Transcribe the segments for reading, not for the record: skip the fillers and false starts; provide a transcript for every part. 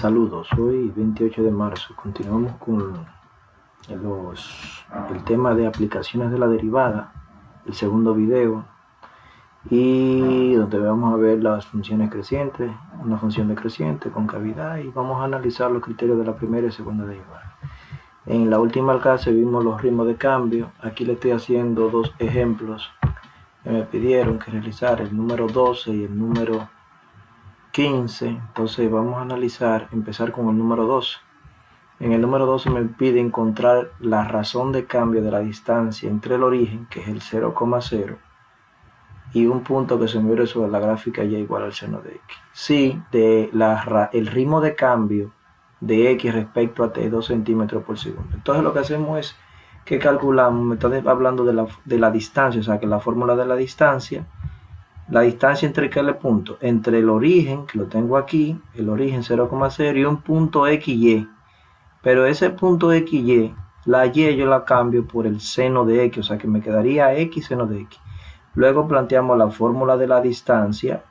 Saludos, hoy 28 de marzo continuamos con el tema de aplicaciones de la derivada, el segundo video, y donde vamos a ver las funciones crecientes, una función decreciente con cavidad, y vamos a analizar los criterios de la primera y segunda derivada. En la última clase vimos los ritmos de cambio. Aquí le estoy haciendo dos ejemplos que me pidieron que realizara, el número 12 y el número 15. Entonces vamos a empezar con el número 12. En el número 12 me pide encontrar la razón de cambio de la distancia entre el origen, que es el 0,0, y un punto que se mueve sobre la gráfica y igual al seno de x. Si el ritmo de cambio de x respecto a t es 2 centímetros por segundo. Entonces lo que hacemos es que calculamos, me está hablando de la distancia, o sea que la fórmula de la distancia entre qué punto, entre el origen, que lo tengo aquí, el origen 0,0 y un punto XY. Pero ese punto XY, la Y yo la cambio por el seno de X, o sea que me quedaría X seno de X. Luego planteamos la fórmula de la distancia,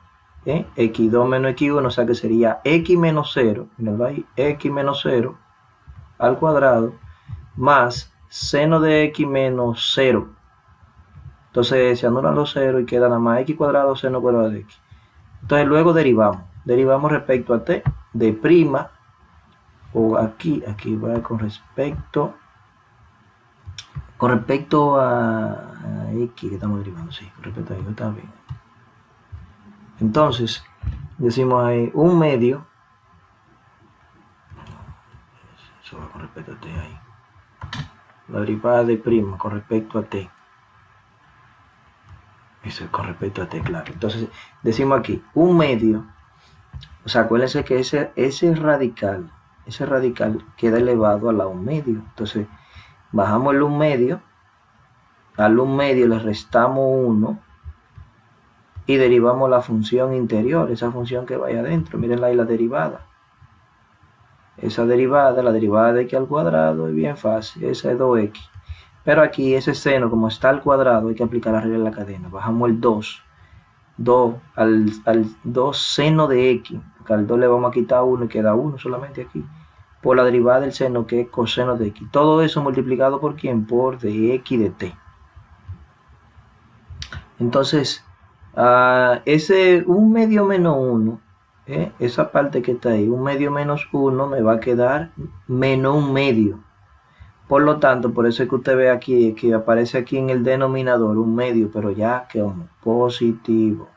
X2 menos X1, o sea que sería X menos 0, mirenlo ahí, X menos 0 al cuadrado, más seno de X menos 0. Entonces se anulan los ceros y queda nada más x cuadrado seno cuadrado de x. Entonces luego derivamos respecto a t de prima, o aquí va con respecto a x que estamos derivando, sí, con respecto a x, está bien. Entonces decimos ahí un medio, eso va con respecto a t ahí, la derivada de prima con respecto a t. Eso es con respecto a t, claro. Entonces decimos aquí un medio, o sea, acuérdense que ese radical queda elevado a la 1 medio. Entonces bajamos el 1 medio, al 1 medio le restamos 1 y derivamos la función interior, esa función que vaya adentro. Miren ahí la derivada. Esa derivada, la derivada de x al cuadrado, es bien fácil, esa es 2x. Pero aquí ese seno, como está al cuadrado, hay que aplicar la regla de la cadena. Bajamos el 2 al 2 seno de x, porque al 2 le vamos a quitar 1 y queda 1 solamente aquí, por la derivada del seno, que es coseno de x. Todo eso multiplicado por ¿quién? Por dx de t. Entonces, ese 1 medio menos 1, esa parte que está ahí, 1 medio menos 1, me va a quedar menos 1 medio. Por lo tanto, por eso es que usted ve aquí, que aparece aquí en el denominador 1 medio, pero ya que positivo.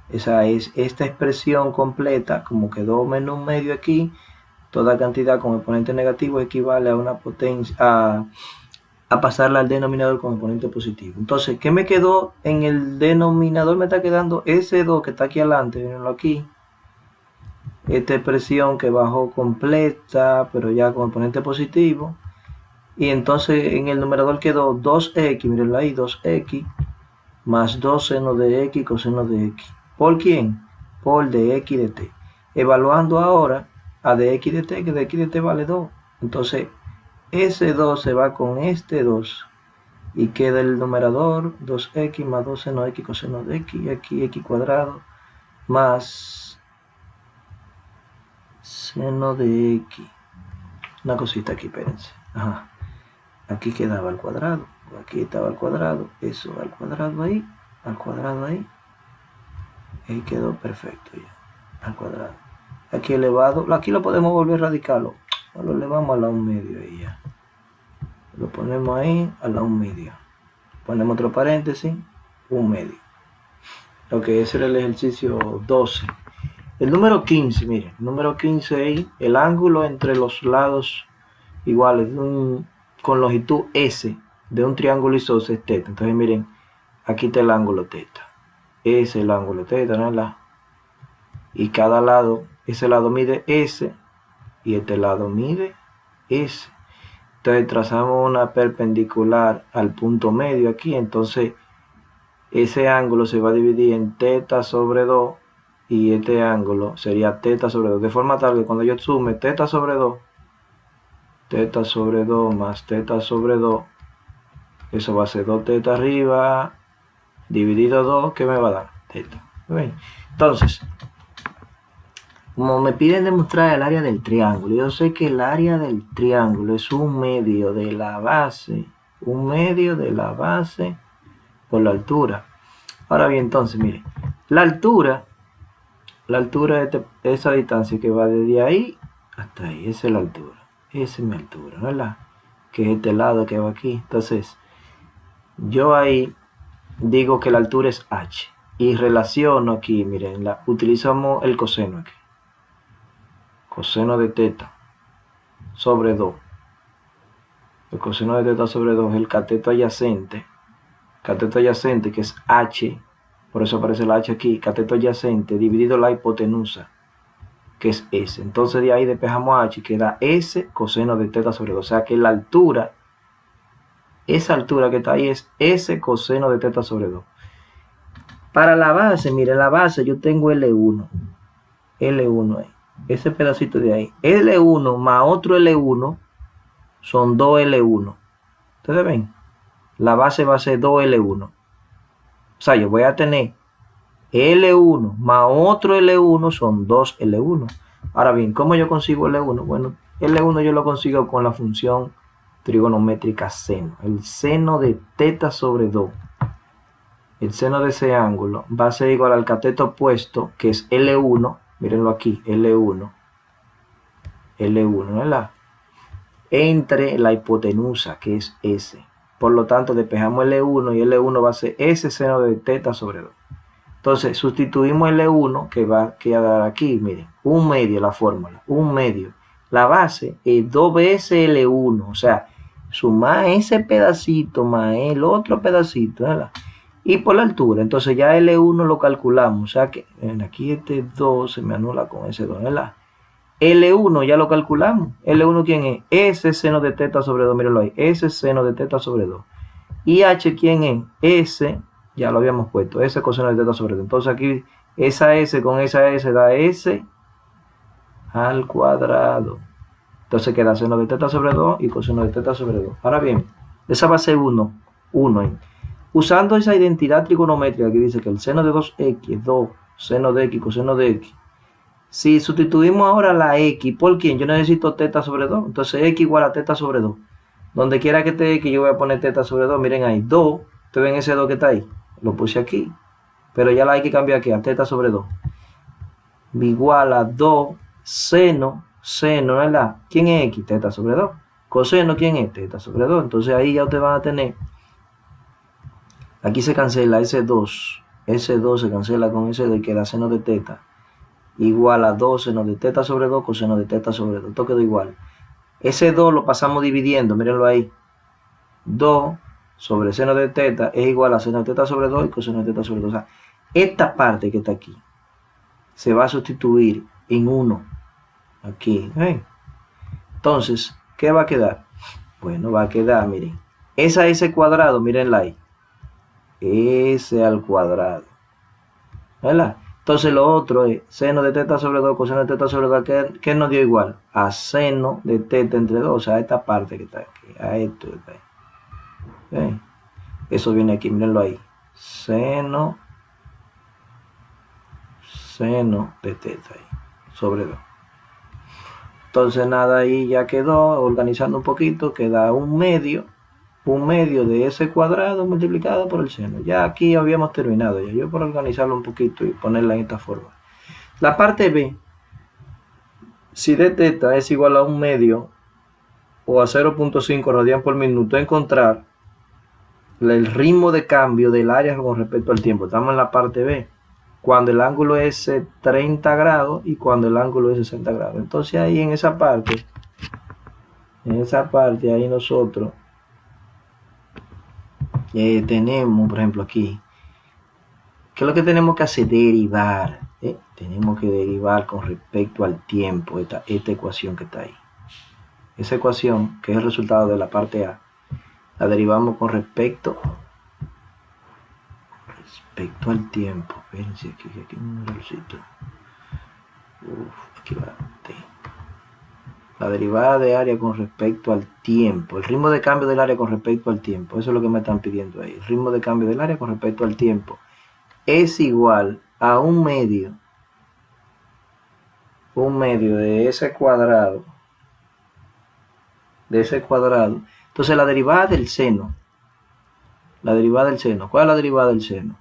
Esa es esta expresión completa, como quedó menos 1 medio aquí, toda cantidad con exponente negativo equivale a una potencia, a pasarla al denominador con exponente positivo. Entonces, ¿qué me quedó en el denominador? Me está quedando ese 2 que está aquí adelante, mirenlo aquí. Esta expresión que bajó completa, pero ya con exponente positivo. Y entonces en el numerador quedó 2x, mirenlo ahí, 2x, más 2 seno de x coseno de x. ¿Por quién? Por dx de t. Evaluando ahora a dx de t, que dx de t vale 2. Entonces, ese 2 se va con este 2 y queda el numerador 2x más 2 seno de x coseno de x, y aquí x cuadrado más seno de x. Una cosita aquí, espérense. Ajá. Aquí quedaba al cuadrado, aquí estaba al cuadrado, eso al cuadrado ahí, ahí quedó perfecto ya, al cuadrado. Aquí elevado, aquí lo podemos volver a radicarlo, lo elevamos a la 1 medio ahí ya. Lo ponemos ahí a la 1 medio. Ponemos otro paréntesis, 1 medio. Ok, ese era el ejercicio 12. El número 15, miren, el número 15 ahí, el ángulo entre los lados iguales con longitud S de un triángulo isósceles es teta. Entonces miren, aquí está el ángulo teta. Ese es el ángulo teta, ¿no? Y cada lado, ese lado mide S y este lado mide S. Entonces trazamos una perpendicular al punto medio aquí. Entonces ese ángulo se va a dividir en teta sobre 2 y este ángulo sería teta sobre 2. De forma tal que cuando yo sume teta sobre 2 más teta sobre 2, eso va a ser 2 teta arriba dividido 2, que me va a dar teta. ¿Ven? Entonces, Como me piden demostrar el área del triángulo, yo sé que el área del triángulo es un medio de la base por la altura. Ahora bien, entonces, mire, la altura de esa distancia que va desde ahí hasta ahí, esa es la altura. Esa es mi altura, ¿verdad? Que es este lado que va aquí. Entonces, yo ahí digo que la altura es h. Y relaciono aquí, miren, utilizamos el coseno aquí. Coseno de teta sobre 2. El coseno de teta sobre 2 es el cateto adyacente. Cateto adyacente que es h. Por eso aparece la h aquí. Cateto adyacente dividido la hipotenusa, que es S. Entonces de ahí despejamos H y queda S coseno de teta sobre 2. O sea que la altura, esa altura que está ahí es S coseno de teta sobre 2. Para la base, mire, la base yo tengo L1. L1 ahí. Ese pedacito de ahí. L1 más otro L1 son 2L1. ¿Ustedes ven? La base va a ser 2L1. O sea, yo voy a tener L1 más otro L1 son 2L1. Ahora bien, ¿cómo yo consigo L1? Bueno, L1 yo lo consigo con la función trigonométrica seno. El seno de teta sobre 2. El seno de ese ángulo va a ser igual al cateto opuesto, que es L1. Mírenlo aquí, L1. L1, ¿verdad? Entre la hipotenusa, que es S. Por lo tanto, despejamos L1 y L1 va a ser ese seno de teta sobre 2. Entonces, sustituimos L1 que va a quedar aquí, miren, un medio la fórmula, un medio. La base es 2 veces L1, o sea, sumar ese pedacito más el otro pedacito, ¿verdad? Y por la altura, entonces ya L1 lo calculamos, o sea que aquí este 2 se me anula con ese 2, ¿verdad? L1 ya lo calculamos. L1 ¿quién es? S seno de teta sobre 2, mírenlo ahí, S seno de teta sobre 2. Y H ¿quién es? S, ya lo habíamos puesto, S coseno de teta sobre 2. Entonces aquí esa S con esa S da S al cuadrado. Entonces queda seno de teta sobre 2 y coseno de teta sobre 2. Ahora bien, esa va a ser 1 ahí. Usando esa identidad trigonométrica que dice que el seno de 2x es 2 seno de x coseno de x. Si sustituimos ahora la x, ¿por quién? Yo necesito teta sobre 2. Entonces x igual a teta sobre 2. Donde quiera que esté x, yo voy a poner teta sobre 2. Miren ahí, 2. ¿Ustedes ven ese 2 que está ahí? Lo puse aquí. Pero ya la hay que cambiar aquí a teta sobre 2. Igual a 2 seno, ¿verdad? ¿Quién es x? Teta sobre 2. Coseno, ¿quién es? Teta sobre 2. Entonces ahí ya ustedes van a tener, aquí se cancela ese 2 se cancela con ese 2 y queda seno de teta igual a 2 seno de teta sobre 2 coseno de teta sobre 2. Esto quedó igual. Ese 2 lo pasamos dividiendo, mírenlo ahí. 2 sobre seno de teta es igual a seno de teta sobre 2 y coseno de teta sobre 2. O sea, esta parte que está aquí se va a sustituir en 1. Aquí. Entonces, ¿qué va a quedar? Bueno, va a quedar, miren. Esa S cuadrado, mírenla ahí. S al cuadrado. ¿Verdad? Entonces lo otro es seno de teta sobre 2, coseno de teta sobre 2, ¿qué nos dio igual? A seno de teta entre 2, o sea, esta parte que está aquí, a esto que está ahí. ¿Okay? Eso viene aquí, mírenlo ahí. Seno de teta ahí, sobre 2. Entonces nada, ahí ya quedó, organizando un poquito, queda un medio de ese cuadrado multiplicado por el seno. Ya aquí habíamos terminado, ya yo por organizarlo un poquito y ponerla en esta forma. La parte B, si d teta es igual a un medio o a 0.5 radian por minuto, encontrar el ritmo de cambio del área con respecto al tiempo. Estamos en la parte B, cuando el ángulo es 30 grados y cuando el ángulo es 60 grados. Entonces ahí en esa parte ahí nosotros tenemos, por ejemplo aquí, ¿qué es lo que tenemos que hacer? Derivar. Tenemos que derivar con respecto al tiempo esta ecuación que está ahí. Esa ecuación, que es el resultado de la parte A, la derivamos con respecto al tiempo. Fíjense aquí hay un numerocito. Aquí va T. La derivada de área con respecto al tiempo. El ritmo de cambio del área con respecto al tiempo. Eso es lo que me están pidiendo ahí. El ritmo de cambio del área con respecto al tiempo es igual a un medio un medio de ese cuadrado, entonces la derivada del seno, ¿cuál es la derivada del seno?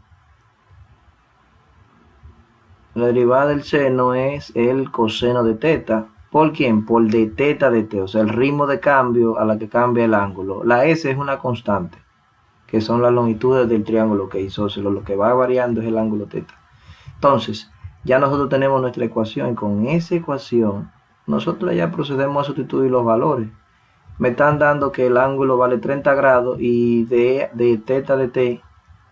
La derivada del seno es el coseno de teta. ¿Por quién? Por de teta de t, o sea, el ritmo de cambio a la que cambia el ángulo. La S es una constante, que son las longitudes del triángulo que isósceles. Lo que va variando es el ángulo teta. Entonces, ya nosotros tenemos nuestra ecuación, y con esa ecuación nosotros ya procedemos a sustituir los valores. Me están dando que el ángulo vale 30 grados y de teta de t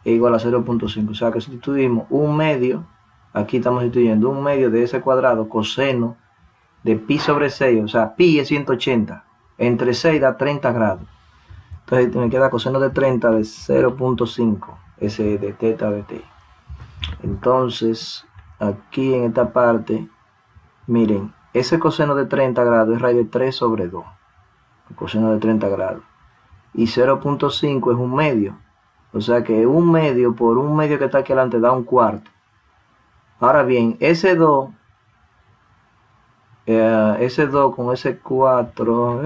es igual a 0.5, o sea que sustituimos un medio, aquí estamos sustituyendo un medio de ese cuadrado coseno de pi sobre 6, o sea, pi es 180, entre 6 da 30 grados. Entonces me queda coseno de 30 de 0.5, ese de teta de t. Entonces, aquí en esta parte, miren, ese coseno de 30 grados es raíz de 3 sobre 2, el coseno de 30 grados. Y 0.5 es un medio, o sea que un medio por un medio que está aquí adelante da un cuarto. Ahora bien, ese 2 con ese 4,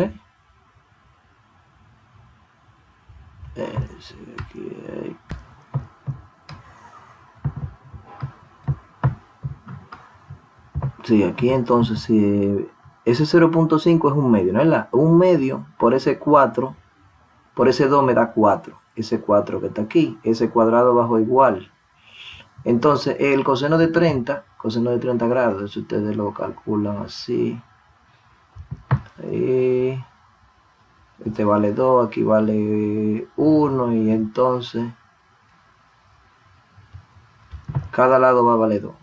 sí, aquí entonces ese 0.5 es un medio, ¿no es verdad? Un medio por ese 4, por ese 2 me da 4, ese 4 que está aquí, ese cuadrado bajo igual. Entonces el coseno de 30 grados, si ustedes lo calculan así, este vale 2, aquí vale 1, y entonces cada lado va a valer 2,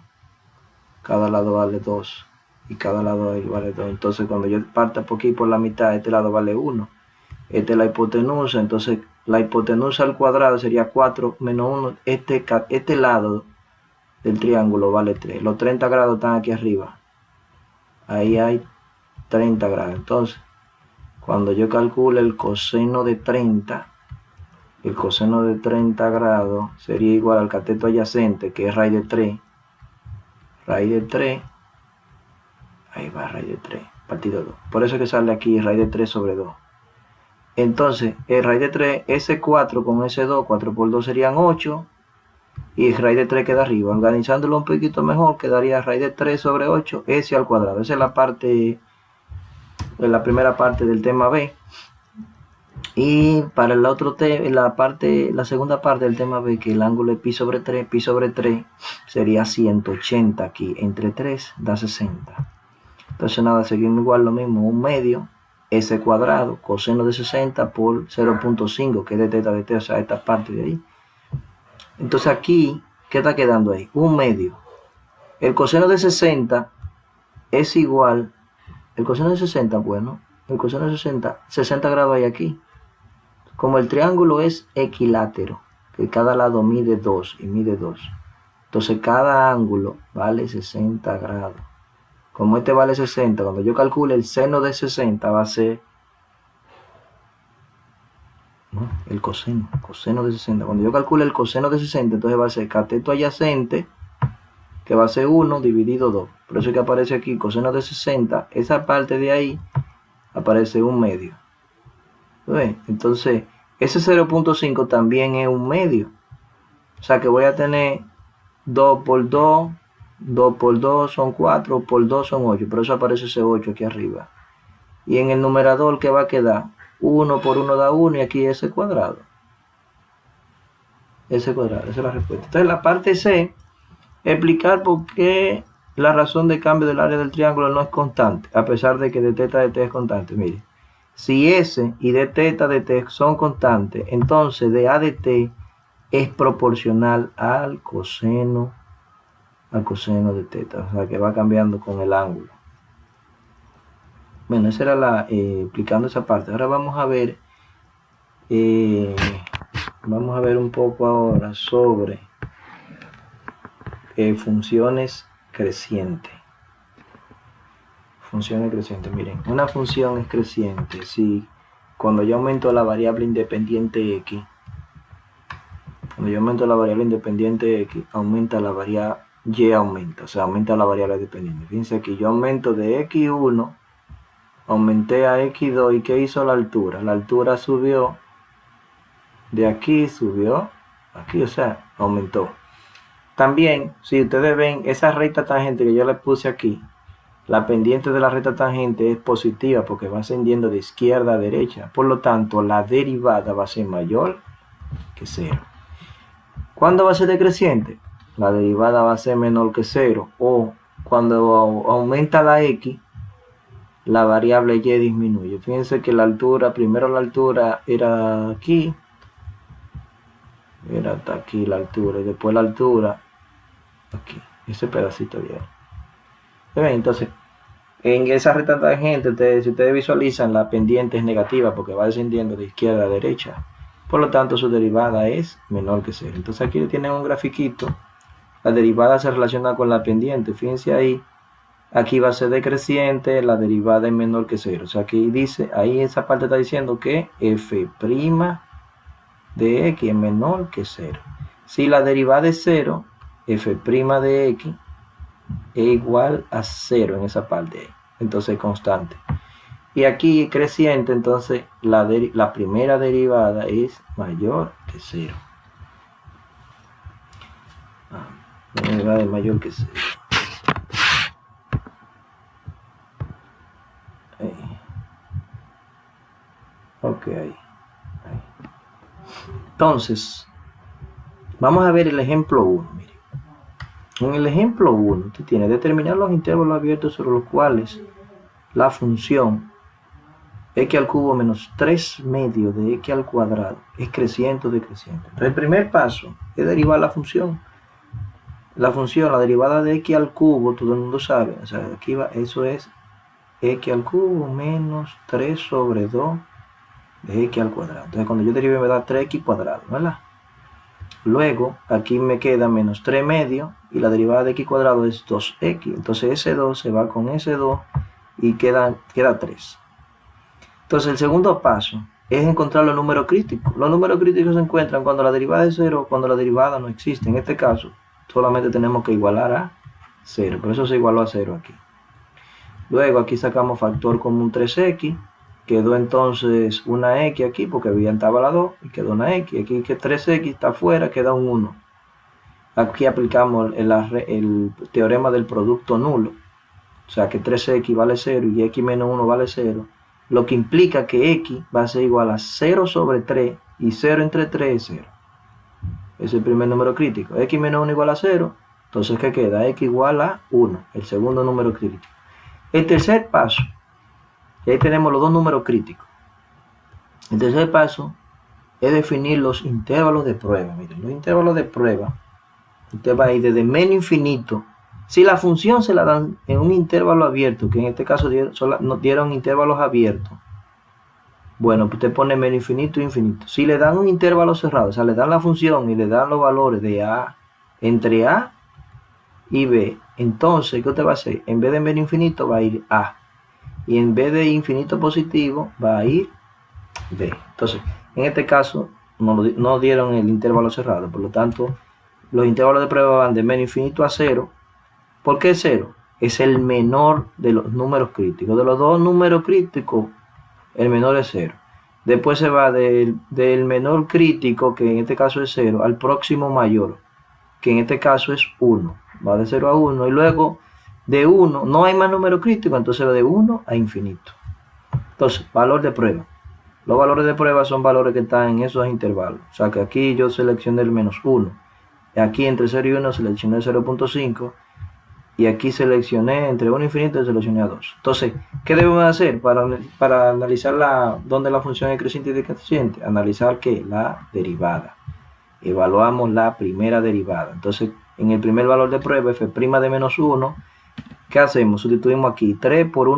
cada lado vale 2 y cada lado vale 2. Entonces cuando yo parta por aquí por la mitad, este lado vale 1, esta es la hipotenusa, entonces la hipotenusa al cuadrado sería 4 menos 1, este lado del triángulo vale 3, los 30 grados están aquí arriba, ahí hay 30 grados. Entonces cuando yo calcule el coseno de 30 grados sería igual al cateto adyacente, que es raíz de 3, ahí va raíz de 3, partido 2, por eso es que sale aquí raíz de 3 sobre 2. Entonces el raíz de 3, ese 4 con ese 2, 4 por 2 serían 8, y el raíz de 3 queda arriba. Organizándolo un poquito mejor, quedaría raíz de 3 sobre 8, s al cuadrado. Esa es la primera parte del tema B. Y para el otro la segunda parte del tema B, que el ángulo es pi sobre 3 sería 180 aquí, entre 3 da 60. Entonces nada, seguimos igual lo mismo, un medio, s cuadrado, coseno de 60 por 0.5, que es de teta de t, o sea, esta parte de ahí. Entonces aquí, ¿qué está quedando ahí? Un medio. El coseno de 60 es igual, el coseno de 60, bueno, el coseno de 60 grados hay aquí. Como el triángulo es equilátero, que cada lado mide 2 y mide 2, entonces cada ángulo vale 60 grados. Como este vale 60, cuando yo calcule el seno de 60 va a ser, no, el coseno de 60. Cuando yo calcule el coseno de 60, entonces va a ser cateto adyacente, que va a ser 1 dividido 2. Por eso es que aparece aquí coseno de 60, esa parte de ahí aparece un medio. ¿Ves? Entonces, ese 0.5 también es un medio. O sea que voy a tener 2 por 2, 2 por 2 son 4, por 2 son 8. Por eso aparece ese 8 aquí arriba. Y en el numerador, ¿qué va a quedar? 1 por 1 da 1 y aquí ese cuadrado. Esa es la respuesta. Entonces la parte C, explicar por qué la razón de cambio del área del triángulo no es constante, a pesar de que de teta de t es constante. Mire, si S y de teta de t son constantes, entonces de A de t es proporcional al coseno de teta, o sea que va cambiando con el ángulo. Bueno, esa era explicando esa parte. Ahora vamos a ver un poco ahora sobre funciones crecientes. Funciones crecientes, miren, una función es creciente si cuando yo aumento la variable independiente x, aumenta la y aumenta, o sea, aumenta la variable dependiente. Fíjense aquí, yo aumento de x1, aumenté a x2, ¿y qué hizo la altura? La altura subió de aquí, subió aquí, o sea, aumentó. También, si ustedes ven esa recta tangente que yo le puse aquí, la pendiente de la recta tangente es positiva porque va ascendiendo de izquierda a derecha. Por lo tanto, la derivada va a ser mayor que 0. ¿Cuándo va a ser decreciente? La derivada va a ser menor que 0. O cuando aumenta la x, la variable y disminuye. Fíjense que la altura, primero la altura era aquí, era hasta aquí la altura, y después la altura aquí, ese pedacito de ahí. Entonces, en esa recta tangente, si ustedes visualizan, la pendiente es negativa porque va descendiendo de izquierda a derecha. Por lo tanto, su derivada es menor que 0. Entonces aquí tienen un grafiquito. La derivada se relaciona con la pendiente. Fíjense ahí. Aquí va a ser decreciente, la derivada es menor que 0. O sea, aquí dice, ahí esa parte está diciendo que f' de x es menor que 0. Si la derivada es 0, f' de x es igual a 0 en esa parte ahí. Entonces constante. Y aquí creciente, entonces la primera derivada es mayor que 0. La derivada es mayor que 0. Ok. Entonces, vamos a ver el ejemplo 1. Mire. En el ejemplo 1, usted tiene que determinar los intervalos abiertos sobre los cuales la función x al cubo menos 3 medios de x al cuadrado es creciente o decreciente. Entonces, el primer paso es derivar la función. La derivada de x al cubo, todo el mundo sabe, o sea, aquí va, eso es x al cubo menos 3 sobre 2 de x al cuadrado. Entonces, cuando yo derive me da 3x cuadrado, ¿verdad? Luego, aquí me queda menos 3 medios y la derivada de x cuadrado es 2x. Entonces, ese 2 se va con ese 2 y queda 3. Entonces, el segundo paso es encontrar los números críticos. Los números críticos se encuentran cuando la derivada es 0 o cuando la derivada no existe. En este caso, solamente tenemos que igualar a 0. Por eso se igualó a 0 aquí. Luego, aquí sacamos factor común 3x. Quedó entonces una x aquí porque había estaba la 2 y quedó una x. Aquí que 3x está afuera, queda un 1. Aquí aplicamos el teorema del producto nulo. O sea que 3x vale 0 y x menos 1 vale 0. Lo que implica que x va a ser igual a 0 sobre 3 y 0 entre 3 es 0. Es el primer número crítico. X menos 1 igual a 0. Entonces, ¿qué queda? X igual a 1, el segundo número crítico. El tercer paso, y ahí tenemos los dos números críticos. El tercer paso es definir los intervalos de prueba. Miren, los intervalos de prueba, usted va a ir desde menos infinito. Si la función se la dan en un intervalo abierto, que en este caso nos dieron intervalos abiertos, bueno, pues usted pone menos infinito e infinito. Si le dan un intervalo cerrado, o sea, le dan la función y le dan los valores de A, entre A y B, entonces, ¿qué usted va a hacer? En vez de menos infinito va a ir A. Y en vez de infinito positivo va a ir B. Entonces, en este caso no dieron el intervalo cerrado, por lo tanto los intervalos de prueba van de menos infinito a 0. ¿Por qué 0? Es el menor de los números críticos. De los dos números críticos, el menor es 0. Después se va del menor crítico, que en este caso es 0, al próximo mayor, que en este caso es 1. Va de 0 a 1 y luego de 1, no hay más número crítico, entonces va de 1 a infinito. Entonces, valor de prueba. Los valores de prueba son valores que están en esos intervalos. O sea que aquí yo seleccioné el menos 1. Aquí entre 0 y 1 seleccioné 0.5. Y aquí seleccioné entre 1 y infinito y seleccioné a 2. Entonces, ¿qué debemos hacer para analizar dónde la función es creciente y decreciente? Analizar ¿qué? La derivada. Evaluamos la primera derivada. Entonces, en el primer valor de prueba, f' de menos 1, ¿qué hacemos? Sustituimos aquí 3 por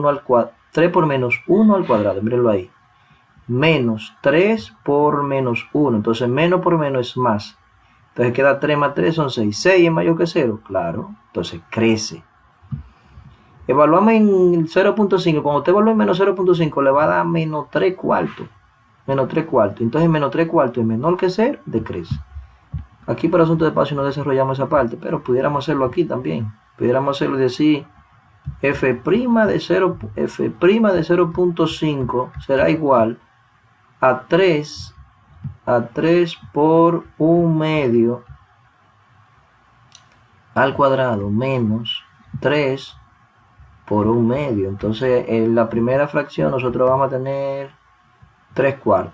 menos 1 al cuadrado, mírenlo ahí. Menos 3 por menos 1, entonces menos por menos es más. Entonces queda 3 más 3 son 6. 6 es mayor que 0, claro, entonces crece. Evaluamos en 0.5, cuando usted evalúa en menos 0.5 le va a dar menos 3 cuartos. Menos 3 cuartos, entonces menos 3 cuartos es menor que 0, decrece. Aquí por asunto de espacio no desarrollamos esa parte, pero pudiéramos hacerlo aquí también. Pudiéramos hacerlo y decir f' de 0.5 será igual a 3 por 1/2 al cuadrado menos 3 por 1/2. Entonces en la primera fracción nosotros vamos a tener 3/4.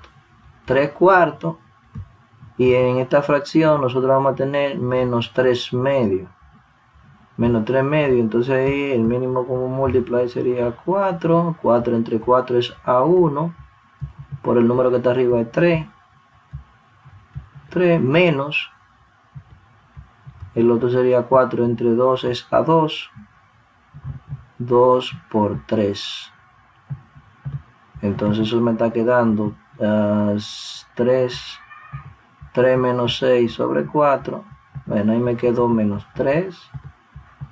3/4. Y en esta fracción nosotros vamos a tener menos 3/2. Menos 3/2. Entonces ahí el mínimo común múltiplo sería 4. 4 entre 4 es A1. Por el número que está arriba es 3. 3 menos. El otro sería 4 entre 2 es A2. 2 por 3. Entonces eso me está quedando 3 menos 6 sobre 4. Bueno, ahí me quedó menos 3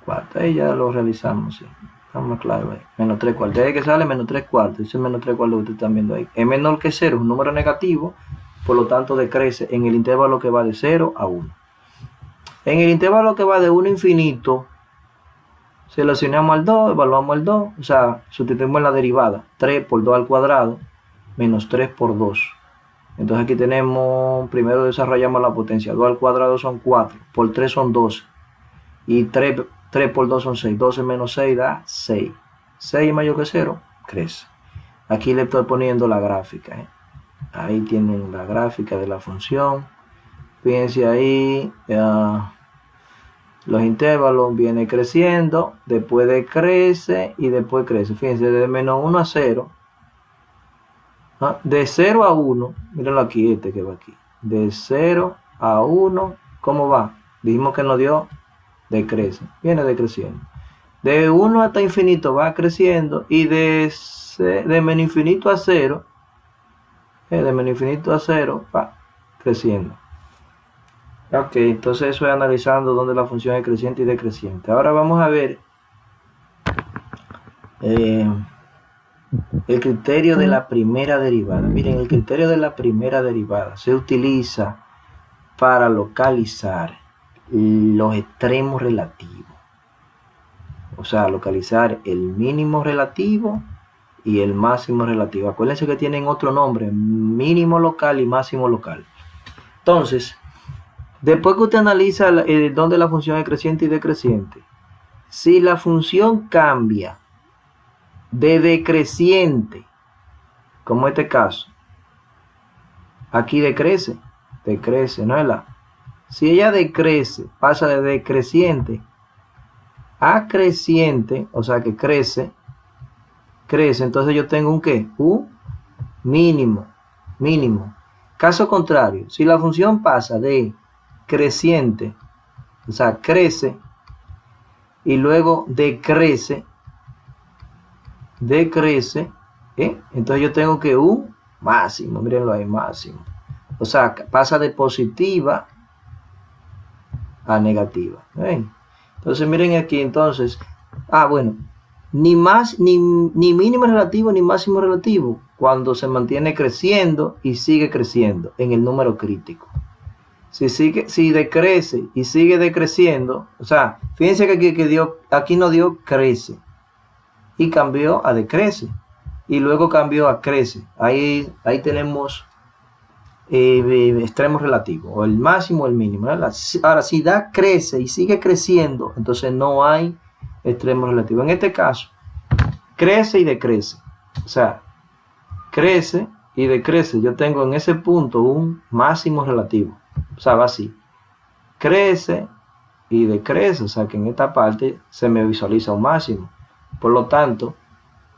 cuartos. Ahí ya lo realizamos, sí. Estamos claros ahí. Menos 3 cuartos. Ahí que sale menos 3 cuartos. Ese menos 3 cuartos que ustedes están viendo ahí. Es menor que 0, es un número negativo. Por lo tanto, decrece en el intervalo que va de 0 a 1. En el intervalo que va de 1 a infinito, seleccionamos al 2, evaluamos el 2. O sea, sustituimos en la derivada. 3 por 2 al cuadrado menos 3 por 2. Entonces aquí tenemos, primero desarrollamos la potencia. 2 al cuadrado son 4, por 3 son 12. Y 3 por 2 son 6. 12 menos 6 da 6. 6 mayor que 0, crece. Aquí le estoy poniendo la gráfica. Ahí tienen la gráfica de la función. Fíjense ahí, los intervalos vienen creciendo, después decrece y después crece. Fíjense, de menos 1 a 0. De 0 a 1, mírenlo aquí, este que va aquí. De 0 a 1, ¿cómo va? Dijimos que nos dio, decrece, viene decreciendo. De 1 hasta infinito va creciendo y de menos infinito a 0, de menos infinito a 0 va creciendo. Ok, entonces eso es analizando dónde la función es creciente y decreciente. Ahora vamos a ver el criterio de la primera derivada. Miren, el criterio de la primera derivada se utiliza para localizar los extremos relativos. O sea, localizar el mínimo relativo y el máximo relativo. Acuérdense que tienen otro nombre, mínimo local y máximo local. Entonces, después que usted analiza dónde la función es creciente y decreciente, si la función cambia de decreciente, como este caso, aquí decrece, ¿no es la? Si ella decrece, pasa de decreciente a creciente, o sea que crece, entonces yo tengo un ¿qué? Un mínimo. Caso contrario, si la función pasa de creciente, o sea, crece, y luego decrece, entonces yo tengo que un máximo, mírenlo ahí, máximo. O sea, pasa de positiva a negativa. Entonces miren aquí, entonces, bueno, ni mínimo relativo ni máximo relativo cuando se mantiene creciendo y sigue creciendo en el número crítico. Si decrece y sigue decreciendo, o sea, fíjense que aquí no dio crece y cambió a decrece y luego cambió a crece. Ahí tenemos extremos relativos, o el máximo o el mínimo, ¿verdad? Ahora, si crece y sigue creciendo, entonces no hay extremos relativos. En este caso, crece y decrece. O sea, crece y decrece. Yo tengo en ese punto un máximo relativo. O sea, va así. Crece y decrece. O sea, que en esta parte se me visualiza un máximo. Por lo tanto,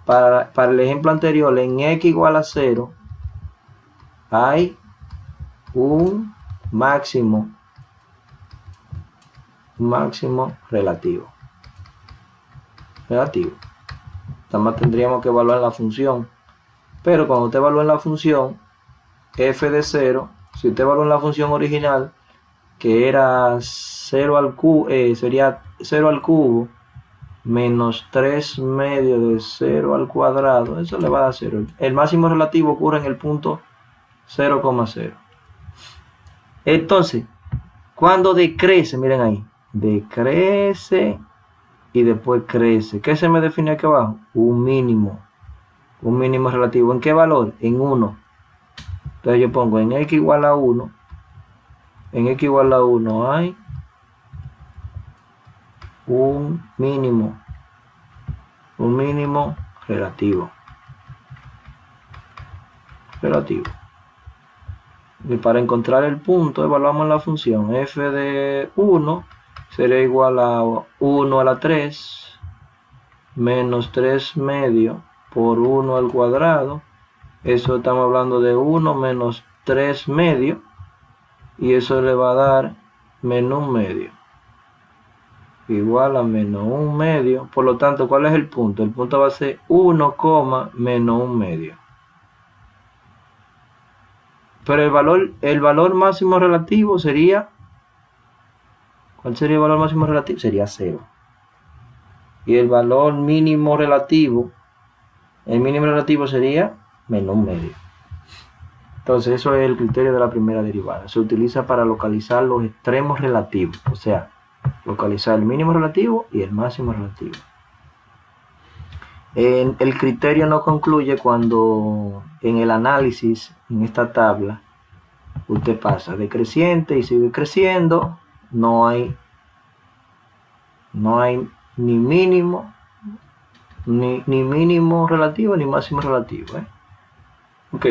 para el ejemplo anterior, en x igual a 0, hay un máximo relativo. Nada más tendríamos que evaluar la función. Pero cuando usted evalúa la función f de 0, si usted evalúa la función original, que era 0 al cubo, sería 0 al cubo menos 3 medio de 0 al cuadrado, eso le va a dar 0. El máximo relativo ocurre en el punto 0,0. Entonces, Cuando decrece, miren ahí, decrece y después crece. ¿Qué se me define aquí abajo? Un mínimo relativo. ¿En qué valor? En 1. Entonces yo pongo en x igual a 1. En x igual a 1 hay un mínimo relativo. Y para encontrar el punto evaluamos la función f de 1 sería igual a 1 a la 3 menos 3 medio por 1 al cuadrado. Eso estamos hablando de 1 menos 3 medio, y eso le va a dar menos 1 medio igual a menos 1 medio. Por lo tanto, ¿cuál es el punto? El punto va a ser 1, menos 1 medio. Pero el valor máximo relativo sería, ¿cuál sería el valor máximo relativo? Sería 0. Y el valor mínimo relativo, sería menos 1 medio. Entonces eso es el criterio de la primera derivada. Se utiliza para localizar los extremos relativos, o sea, localizar el mínimo relativo y el máximo relativo. El criterio no concluye cuando en el análisis, en esta tabla, usted pasa decreciente y sigue creciendo. No hay ni mínimo relativo ni máximo relativo. Ok,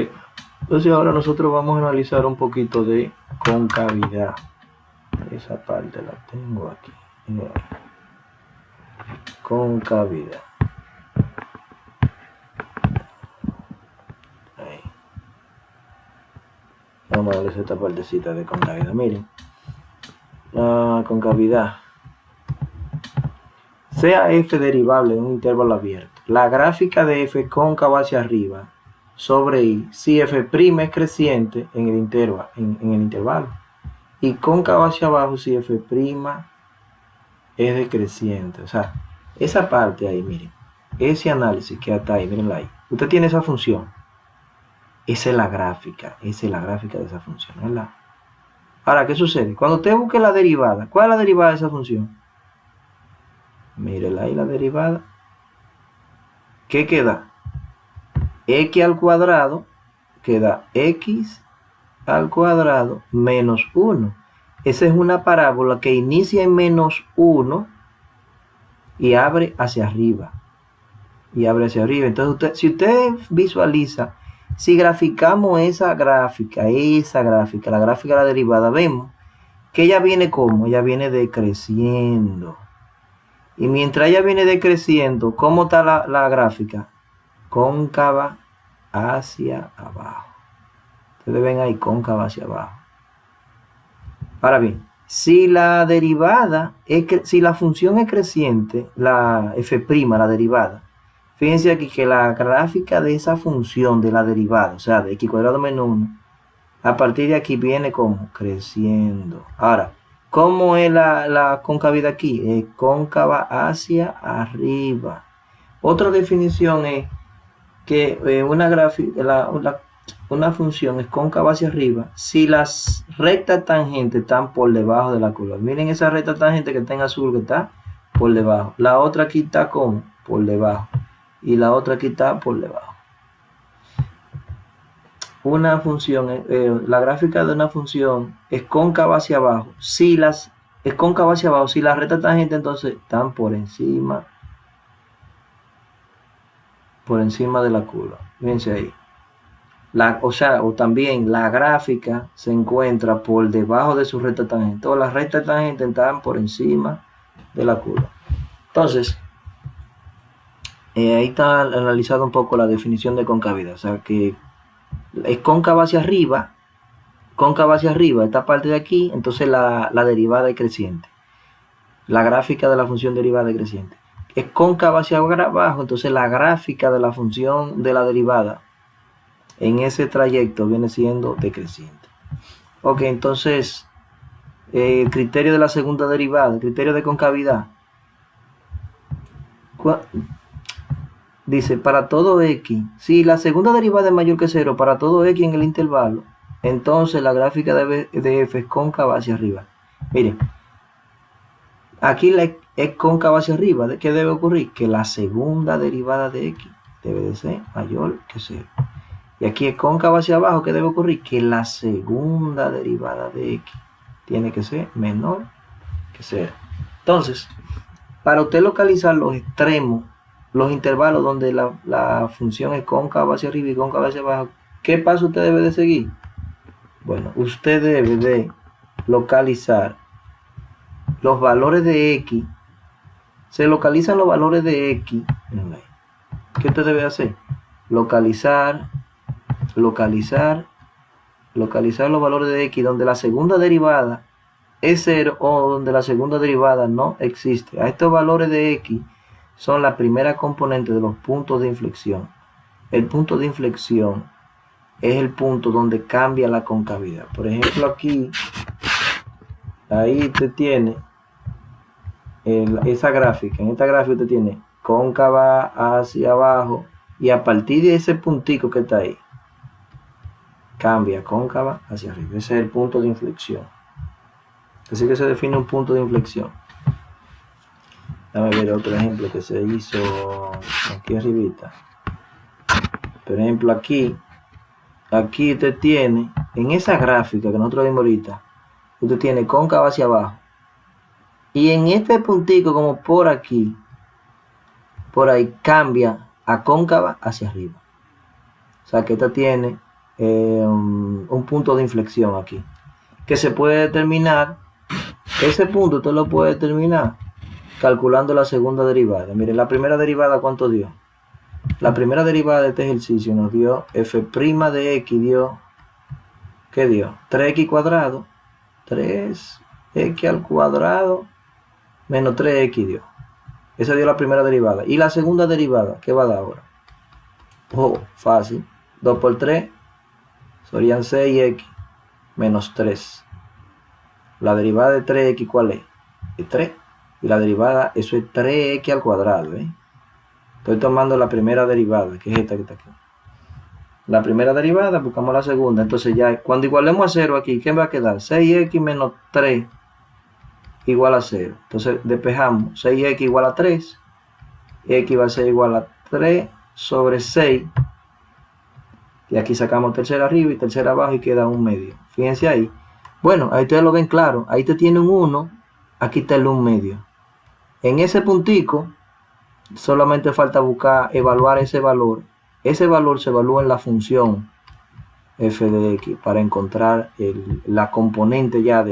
entonces ahora nosotros vamos a analizar un poquito de concavidad. Esa parte la tengo aquí. Concavidad. Ahí. Vamos a darles esta partecita de concavidad. Miren, la concavidad. Sea f derivable en un intervalo abierto, la gráfica de f cóncava hacia arriba sobre i, si f' es creciente en el intervalo, y cóncava hacia abajo si f' es decreciente. O sea, esa parte ahí, miren, ese análisis que está ahí, mirenla ahí. Usted tiene esa función. Esa es la gráfica de esa función, ¿verdad? Ahora, ¿qué sucede? Cuando usted busque la derivada, ¿cuál es la derivada de esa función? Mírenla ahí, la derivada. ¿Qué queda? X al cuadrado, queda x al cuadrado menos 1. Esa es una parábola que inicia en menos 1 y abre hacia arriba. Entonces, si usted visualiza, si graficamos esa gráfica, la gráfica de la derivada, vemos que ella viene como, ella viene decreciendo. Y mientras ella viene decreciendo, ¿cómo está la gráfica? Cóncava hacia abajo. Ustedes ven ahí, cóncava hacia abajo. Ahora bien, si la derivada, si la función es creciente, la f', la derivada, fíjense aquí que la gráfica de esa función de la derivada, o sea, de x cuadrado menos 1, a partir de aquí viene como creciendo. Ahora, ¿cómo es la concavidad aquí? Es cóncava hacia arriba. Otra definición es que una función es cóncava hacia arriba si las rectas tangentes están por debajo de la curva. Miren esa recta tangente que está en azul, que está por debajo. La otra aquí está como por debajo. Y la otra aquí está por debajo. Una función, la gráfica de una función es cóncava hacia abajo. Si las rectas tangentes entonces están por encima de la curva. Fíjense ahí. O también la gráfica se encuentra por debajo de su recta tangente. Todas las rectas tangentes están por encima de la curva. Entonces, ahí está analizado un poco la definición de concavidad. O sea que es cóncava hacia arriba, esta parte de aquí, entonces la derivada es creciente. La gráfica de la función derivada es creciente. Es cóncava hacia abajo, entonces la gráfica de la función de la derivada en ese trayecto viene siendo decreciente. Ok, entonces el criterio de la segunda derivada, el criterio de concavidad, dice para todo x, si la segunda derivada es mayor que 0 para todo x en el intervalo, entonces la gráfica de f es cóncava hacia arriba. Miren, aquí es cóncava hacia arriba. ¿Qué debe ocurrir? Que la segunda derivada de x debe de ser mayor que 0. Y aquí es cóncava hacia abajo. ¿Qué debe ocurrir? Que la segunda derivada de x tiene que ser menor que 0. Entonces, para usted localizar los extremos, los intervalos donde la función es cóncava hacia arriba y cóncava hacia abajo, ¿qué paso usted debe de seguir? Bueno, usted debe de localizar los valores de x. Se localizan los valores de x. ¿Qué usted debe hacer? Localizar los valores de x donde la segunda derivada es 0 o donde la segunda derivada no existe. A estos valores de x son la primera componente de los puntos de inflexión. El punto de inflexión es el punto donde cambia la concavidad. Por ejemplo, aquí, ahí usted tiene esa gráfica. En esta gráfica usted tiene cóncava hacia abajo y a partir de ese puntico que está ahí, cambia cóncava hacia arriba. Ese es el punto de inflexión. Así que se define un punto de inflexión. Déjame ver otro ejemplo que se hizo aquí arribita. Por ejemplo, aquí usted tiene, en esa gráfica que nosotros vimos ahorita, usted tiene cóncava hacia abajo. Y en este puntico, como por aquí, por ahí cambia a cóncava hacia arriba. O sea que esta tiene un punto de inflexión aquí. Que se puede determinar, ese punto usted lo puede determinar calculando la segunda derivada. Miren, la primera derivada, ¿cuánto dio? La primera derivada de este ejercicio nos dio f' de x, dio, ¿qué dio? 3x cuadrado, 3x al cuadrado menos 3x dio. Esa dio la primera derivada. Y la segunda derivada, ¿qué va a dar ahora? Oh, fácil. 2 por 3 serían 6x menos 3. La derivada de 3x, ¿cuál es? Es 3. Y la derivada, eso es 3x al cuadrado, ¿eh? Estoy tomando la primera derivada, que es esta que está aquí. La primera derivada, buscamos la segunda. Entonces ya, cuando igualemos a 0 aquí, ¿qué va a quedar? 6x menos 3 igual a 0. Entonces despejamos. 6x igual a 3. X va a ser igual a 3 sobre 6. Y aquí sacamos tercera arriba y tercera abajo y queda un medio. Fíjense ahí. Bueno, ahí ustedes lo ven claro. Ahí te tiene un 1. Aquí está el 1 medio. En ese puntico solamente falta evaluar ese valor. Ese valor se evalúa en la función f de x para encontrar la componente ya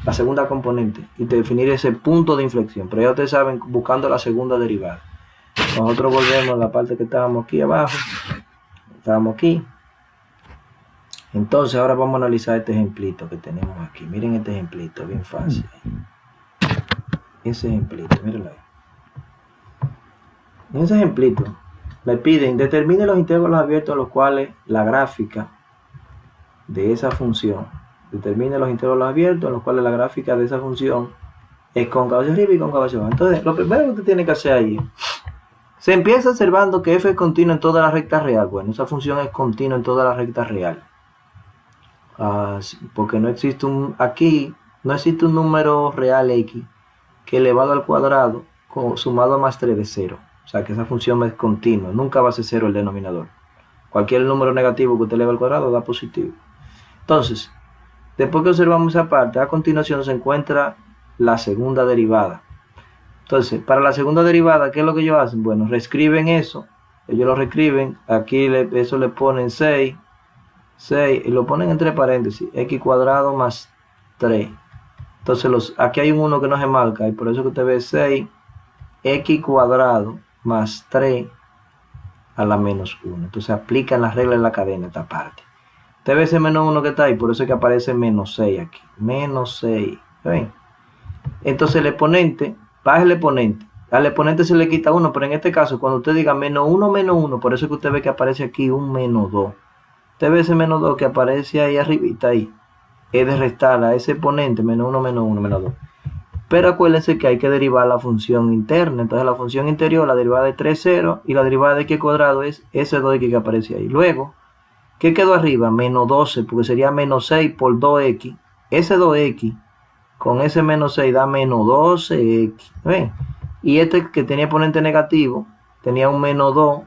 la segunda componente y definir ese punto de inflexión. Pero ya ustedes saben, buscando la segunda derivada. Nosotros volvemos a la parte que estábamos aquí abajo. Estábamos aquí. Entonces ahora vamos a analizar este ejemplito que tenemos aquí. Miren este ejemplito, bien fácil. Ese ejemplito, mírenlo ahí. En ese ejemplito le piden determine los intervalos abiertos en los cuales la gráfica de esa función, determine los intervalos abiertos en los cuales la gráfica de esa función es cóncava hacia arriba y cóncava hacia abajo. Entonces lo primero que usted tiene que hacer ahí, se empieza observando que f es continuo en toda la recta real. Bueno, esa función es continua en toda la recta real. Porque no existe aquí no existe un número real x que elevado al cuadrado sumado a más 3 de 0. O sea que esa función es continua, nunca va a ser 0 el denominador. Cualquier número negativo que usted eleve al cuadrado da positivo. Entonces, después que observamos esa parte, a continuación se encuentra la segunda derivada. Entonces, para la segunda derivada, ¿qué es lo que ellos hacen? Bueno, reescriben eso. Ellos lo reescriben. Aquí eso le ponen 6 y lo ponen entre paréntesis. X cuadrado más 3. Entonces, aquí hay un 1 que no se marca. Y por eso que usted ve 6x cuadrado más 3 a la menos 1. Entonces, aplican las reglas de la cadena esta parte. Usted ve ese menos 1 que está ahí. Por eso es que aparece menos 6 aquí. Menos 6. ¿Ven? Entonces, el exponente... baja el exponente. Al exponente se le quita 1, pero en este caso, cuando usted diga menos 1, por eso es que usted ve que aparece aquí un menos 2. Usted ve ese menos 2 que aparece ahí arribita, ahí. Es de restar a ese exponente, menos 1, menos 2. Pero acuérdense que hay que derivar la función interna. Entonces la función interior, la derivada de 3, 0, y la derivada de x cuadrado es ese 2x que aparece ahí. Luego, ¿qué quedó arriba? Menos 12, porque sería menos 6 por 2x. Ese 2x con ese menos 6 da menos 12x. ¿Ven? Y este que tenía exponente negativo, tenía un menos 2.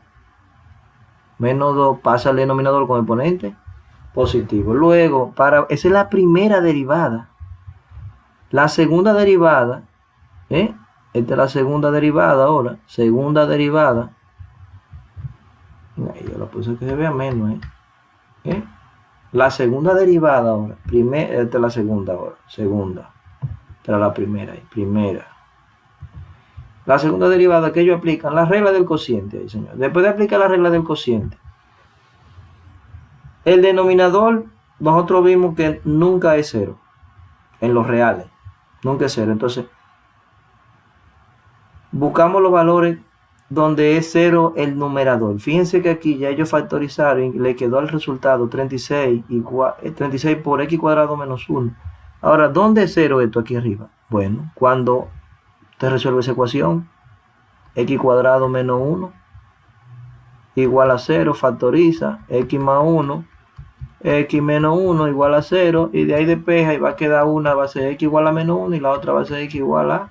Menos 2 pasa al denominador con exponente positivo. Luego, esa es la primera derivada. La segunda derivada, esta es la segunda derivada ahora. Segunda derivada. Yo lo puse que se vea menos, La segunda derivada ahora. Esta es la segunda ahora. Segunda. Esta es la primera. Primera. La segunda derivada que ellos aplican, la regla del cociente, ahí, señor. Después de aplicar la regla del cociente, el denominador, nosotros vimos que nunca es cero. En los reales. Nunca es cero. Entonces, buscamos los valores donde es cero el numerador. Fíjense que aquí ya ellos factorizaron y le quedó el resultado 36 por x cuadrado menos 1. Ahora, ¿dónde es cero esto aquí arriba? Bueno, cuando te resuelve esa ecuación, x cuadrado menos 1 igual a 0, factoriza, x más 1, x menos 1 igual a 0, y de ahí despeja y va a quedar una, va a ser x igual a menos 1 y la otra va a ser x igual a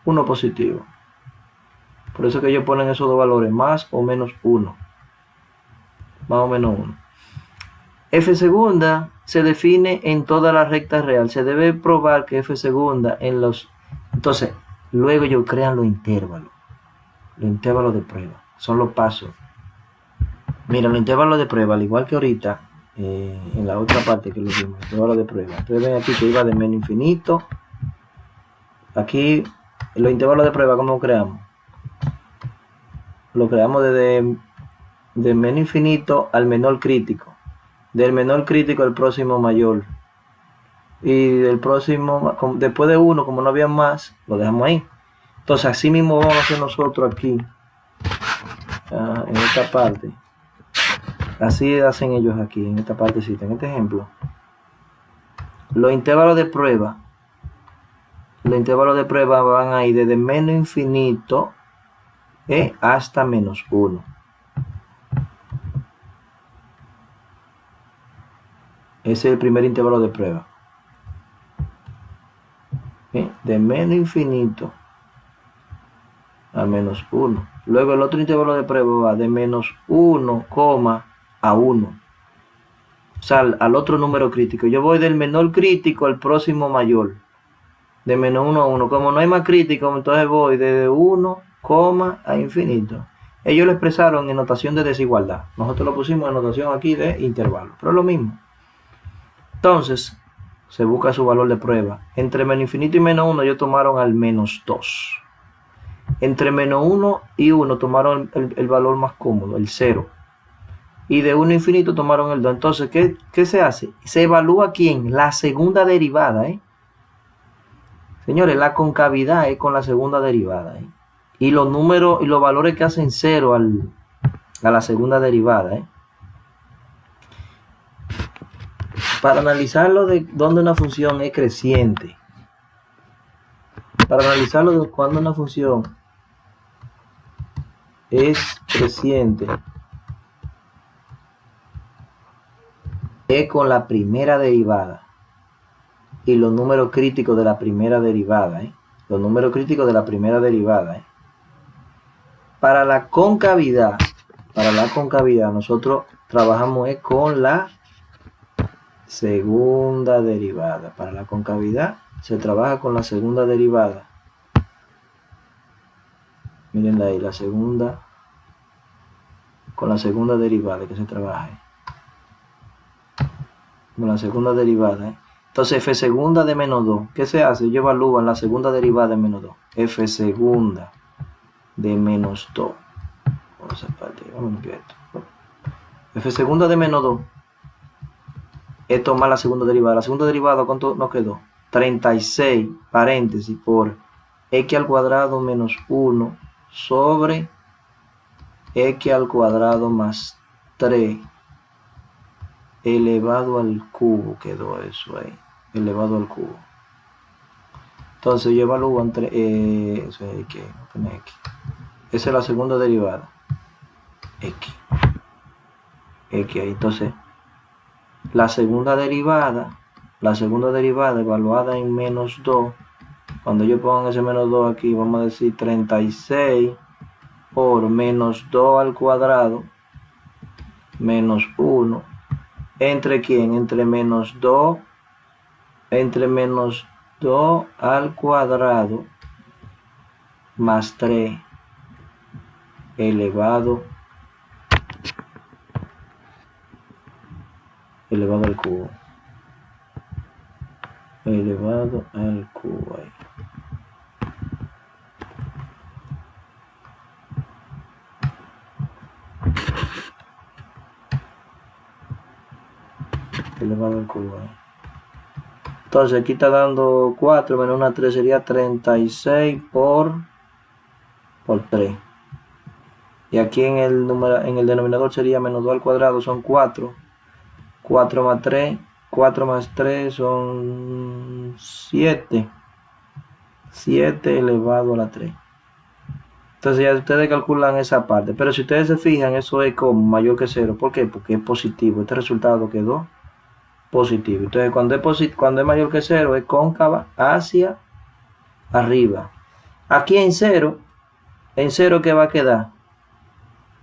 1 positivo. Por eso que ellos ponen esos dos valores, más o menos 1. Más o menos 1. F segunda se define en toda la recta real. Se debe probar que F segunda en los... Entonces, luego ellos crean los intervalos. Los intervalos de prueba. Son los pasos. Mira, los intervalos de prueba, al igual que ahorita, en la otra parte que lo vimos, intervalos de prueba. Ustedes ven aquí que iba de menos infinito. Aquí, los intervalos de prueba, ¿cómo lo creamos? Lo creamos desde de menos infinito al menor crítico. Del menor crítico al próximo mayor. Y del próximo, después de 1, como no había más, lo dejamos ahí. Entonces, así mismo vamos a hacer nosotros aquí, en esta parte. Así hacen ellos aquí, en esta partecita, en este ejemplo. Los intervalos de prueba van a ir desde menos infinito hasta menos 1. Ese es el primer intervalo de prueba. De menos infinito a menos 1. Luego el otro intervalo de prueba va de menos 1, a 1. O sea, al otro número crítico. Yo voy del menor crítico al próximo mayor. De menos 1 a 1. Como no hay más crítico, entonces voy desde 1, a infinito. Ellos lo expresaron en notación de desigualdad. Nosotros lo pusimos en notación aquí de intervalo. Pero es lo mismo. Entonces, se busca su valor de prueba. Entre menos infinito y menos 1, ellos tomaron al menos 2. Entre menos 1 y 1 tomaron el valor más cómodo, el 0. Y de 1 a infinito tomaron el 2. Entonces, ¿qué se hace? Se evalúa ¿quién? La segunda derivada, Señores, la concavidad es con la segunda derivada, Y los números y los valores que hacen 0 a la segunda derivada, Para analizarlo de dónde una función es creciente. Para analizarlo de cuando una función es creciente, es con la primera derivada y los números críticos de la primera derivada, Los números críticos de la primera derivada, Para la concavidad, nosotros trabajamos con la segunda derivada. Para la concavidad se trabaja con la segunda derivada. Miren ahí, con la segunda derivada que se trabaja. Con la segunda derivada. Entonces, f segunda de menos 2. ¿Qué se hace? Yo evalúo en la segunda derivada de menos 2. F segunda de menos 2. Vamos a partir. Vamos a limpiar esto. F segunda de menos 2. Es tomar la segunda derivada. La segunda derivada, ¿cuánto nos quedó? 36, paréntesis, por x al cuadrado menos 1 sobre x al cuadrado más 3 elevado al cubo. Quedó eso ahí. Elevado al cubo. Entonces yo evalúo entre eso es x. Esa es la segunda derivada. X ahí. Entonces la segunda derivada la segunda derivada evaluada en menos 2, cuando yo ponga ese menos 2 aquí, vamos a decir 36 por menos 2 al cuadrado menos 1, ¿entre quién? Entre menos 2 al cuadrado más 3 elevado al cubo. Elevado al cubo ahí. Elevado al cubo ahí. Entonces aquí está dando 4 menos una 3 sería 36 por 3. Y aquí en el denominador sería menos 2 al cuadrado, son 4. 4 más 3, 4 más 3 son 7. 7 elevado a la 3. Entonces ya ustedes calculan esa parte. Pero si ustedes se fijan, eso es como mayor que 0. ¿Por qué? Porque es positivo. Este resultado quedó positivo. Entonces cuando es mayor que 0 es cóncava hacia arriba. Aquí en 0 ¿qué va a quedar?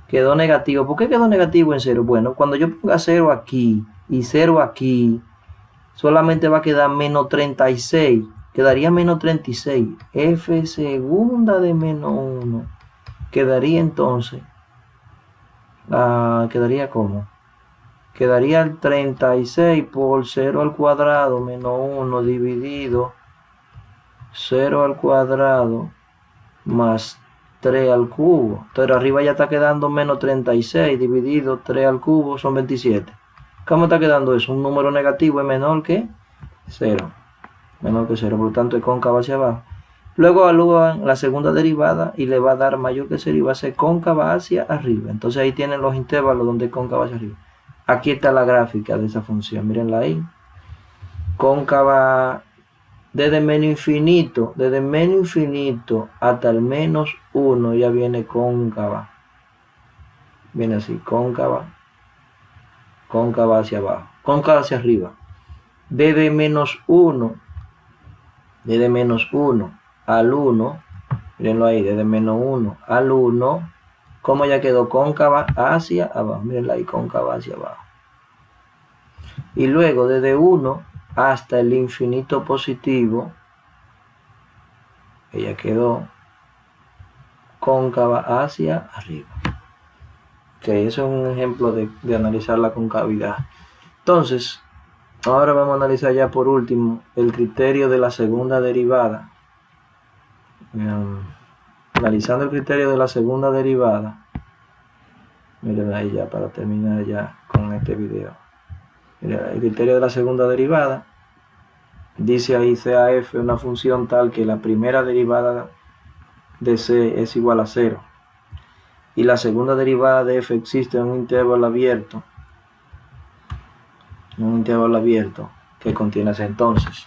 Quedó negativo. ¿Por qué quedó negativo en 0? Bueno, cuando yo ponga 0 aquí y 0 aquí, solamente va a quedar menos 36. Quedaría menos 36. F segunda de menos 1. Quedaría entonces, quedaría como, quedaría el 36 por 0 al cuadrado menos 1 dividido 0 al cuadrado más 3 al cubo. Entonces arriba ya está quedando menos 36 dividido 3 al cubo son 27. ¿Cómo está quedando eso? Un número negativo es menor que 0. Menor que 0, por lo tanto es cóncava hacia abajo. Luego evalúan la segunda derivada y le va a dar mayor que 0 y va a ser cóncava hacia arriba. Entonces ahí tienen los intervalos donde es cóncava hacia arriba. Aquí está la gráfica de esa función, mírenla ahí. Cóncava desde menos infinito hasta el menos 1 ya viene cóncava. Viene así, cóncava hacia abajo, cóncava hacia arriba. Desde menos 1 al 1, mírenlo ahí, desde menos 1 al 1, ¿cómo ya quedó? Cóncava hacia abajo, mírenla ahí, cóncava hacia abajo. Y luego desde 1 hasta el infinito positivo, ella quedó cóncava hacia arriba. Ok, eso es un ejemplo de analizar la concavidad. Entonces, ahora vamos a analizar ya por último el criterio de la segunda derivada. Analizando el criterio de la segunda derivada, miren ahí ya para terminar ya con este video. Miren, el criterio de la segunda derivada dice ahí CAF una función tal que la primera derivada de C es igual a 0 y la segunda derivada de F existe en un intervalo abierto, que contiene ese. Entonces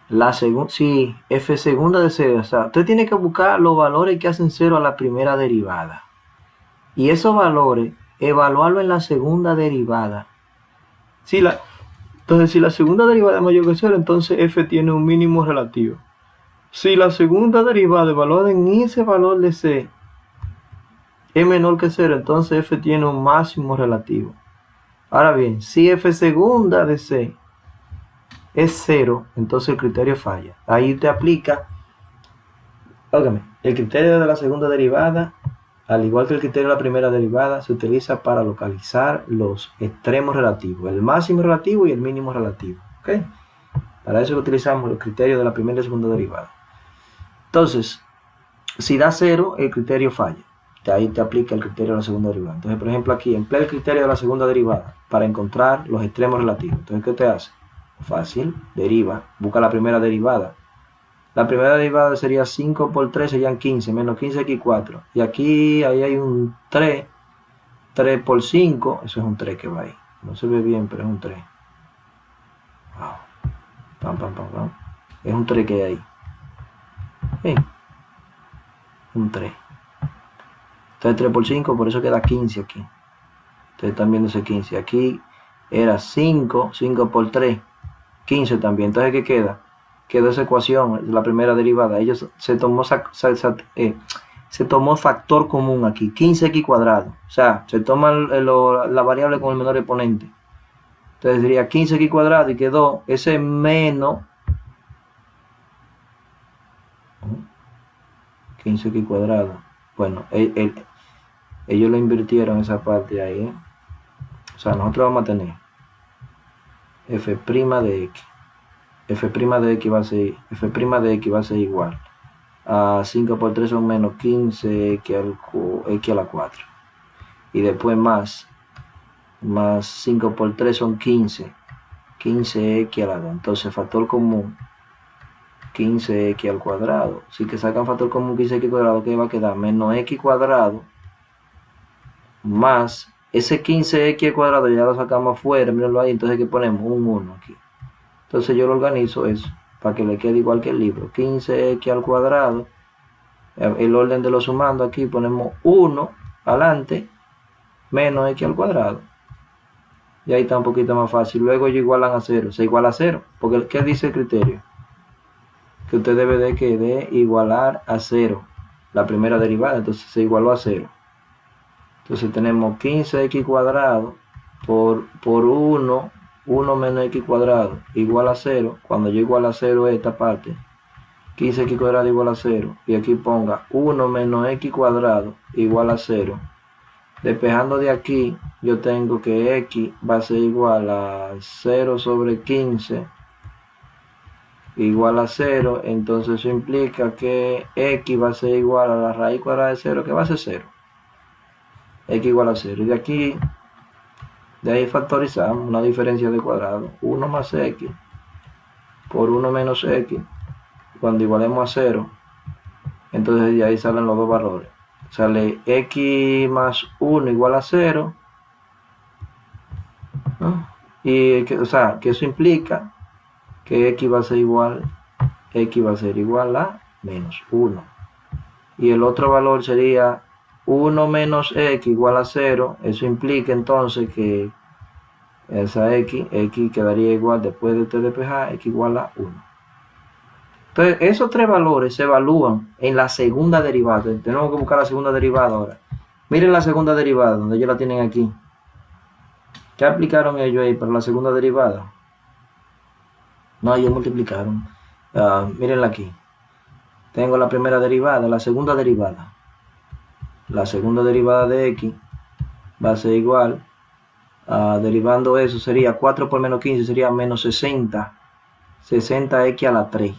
la segunda, sí, F segunda de C, o sea, usted tiene que buscar los valores que hacen 0 a la primera derivada y esos valores evaluarlo en la segunda derivada. Entonces si la segunda derivada es mayor que 0, entonces F tiene un mínimo relativo. Si la segunda derivada evaluada en ese valor de C es menor que 0, entonces F tiene un máximo relativo. Ahora bien, si F segunda de C es 0, entonces el criterio falla. Ahí te aplica, el criterio de la segunda derivada, al igual que el criterio de la primera derivada, se utiliza para localizar los extremos relativos, el máximo relativo y el mínimo relativo. ¿Okay? Para eso utilizamos los criterios de la primera y segunda derivada. Entonces, si da 0, el criterio falla. Ahí te aplica el criterio de la segunda derivada. Entonces, por ejemplo, aquí emplea el criterio de la segunda derivada para encontrar los extremos relativos. Entonces, ¿qué te hace? Fácil, deriva, busca la primera derivada. La primera derivada sería 5 por 3, serían 15, menos 15 aquí 4. Y aquí, ahí hay un 3, 3 por 5, eso es un 3 que va ahí. No se ve bien, pero es un 3. Wow. Pam, pam, pam, pam. Es un 3 que hay ahí. ¿Sí? Un 3. Entonces 3 por 5, por eso queda 15 aquí. Ustedes están viendo ese 15. Aquí era 5, 5 por 3. 15 también. Entonces, ¿qué queda? Quedó esa ecuación, la primera derivada. Ellos se tomó factor común aquí, 15x cuadrado. O sea, se toma la variable con el menor exponente. Entonces sería 15x cuadrado y quedó ese menos 15x cuadrado. Bueno, ellos lo invirtieron esa parte ahí, ¿eh? O sea, nosotros vamos a tener f' de x. f' de x va a ser igual a 5 por 3 son menos 15 x a la 4. Y después más 5 por 3 son 15 x a la 2. Entonces factor común 15x al cuadrado. Si que sacan factor común 15x cuadrado, ¿qué va a quedar? Menos x cuadrado más ese 15x al cuadrado, ya lo sacamos afuera, mírenlo ahí. Entonces, ¿qué ponemos? Un 1 aquí. Entonces yo lo organizo eso para que le quede igual que el libro. 15x al cuadrado, el orden de los sumando aquí ponemos 1 adelante menos x al cuadrado. Y ahí está un poquito más fácil. Luego ellos igualan a 0, se iguala a 0. Porque ¿qué dice el criterio? Que usted debe de igualar a 0 la primera derivada. Entonces se igualó a 0. Entonces tenemos 15x cuadrado por 1 menos x cuadrado igual a 0. Cuando yo igual a 0 esta parte, 15x cuadrado igual a 0. Y aquí ponga 1 menos x cuadrado igual a 0. Despejando de aquí, yo tengo que x va a ser igual a 0 sobre 15 igual a 0. Entonces eso implica que x va a ser igual a la raíz cuadrada de 0, que va a ser 0. X igual a 0. Y de ahí factorizamos una diferencia de cuadrado. 1 más x por 1 menos x. Cuando igualemos a 0, entonces de ahí salen los dos valores. Sale x más 1 igual a 0. ¿No? Y que eso implica que x va a ser igual a menos 1. Y el otro valor sería 1 menos x igual a 0. Eso implica entonces que esa x quedaría igual, después de usted despejar, x igual a 1. Entonces, esos tres valores se evalúan en la segunda derivada. Tenemos que buscar la segunda derivada ahora. Miren la segunda derivada, donde ellos la tienen aquí. ¿Qué aplicaron ellos ahí para la segunda derivada? No, ellos multiplicaron. Mírenla aquí. Tengo la primera derivada, la segunda derivada. La segunda derivada de x va a ser igual, derivando eso sería 4 por menos 15 sería menos 60x a la 3.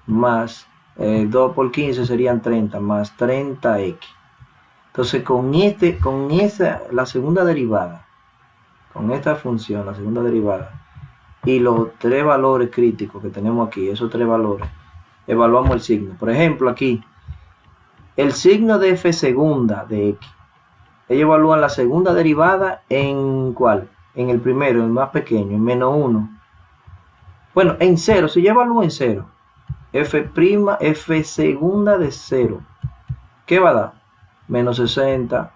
Más 2 por 15 serían 30, más 30x. Entonces con la segunda derivada, con esta función, la segunda derivada, y los tres valores críticos que tenemos aquí, esos tres valores, evaluamos el signo. Por ejemplo, aquí, el signo de f segunda de x. Ellos evalúan la segunda derivada en ¿cuál? En el primero, el más pequeño, en menos 1. Bueno, en 0, si yo evalúo en 0, f segunda de 0, ¿qué va a dar? Menos 60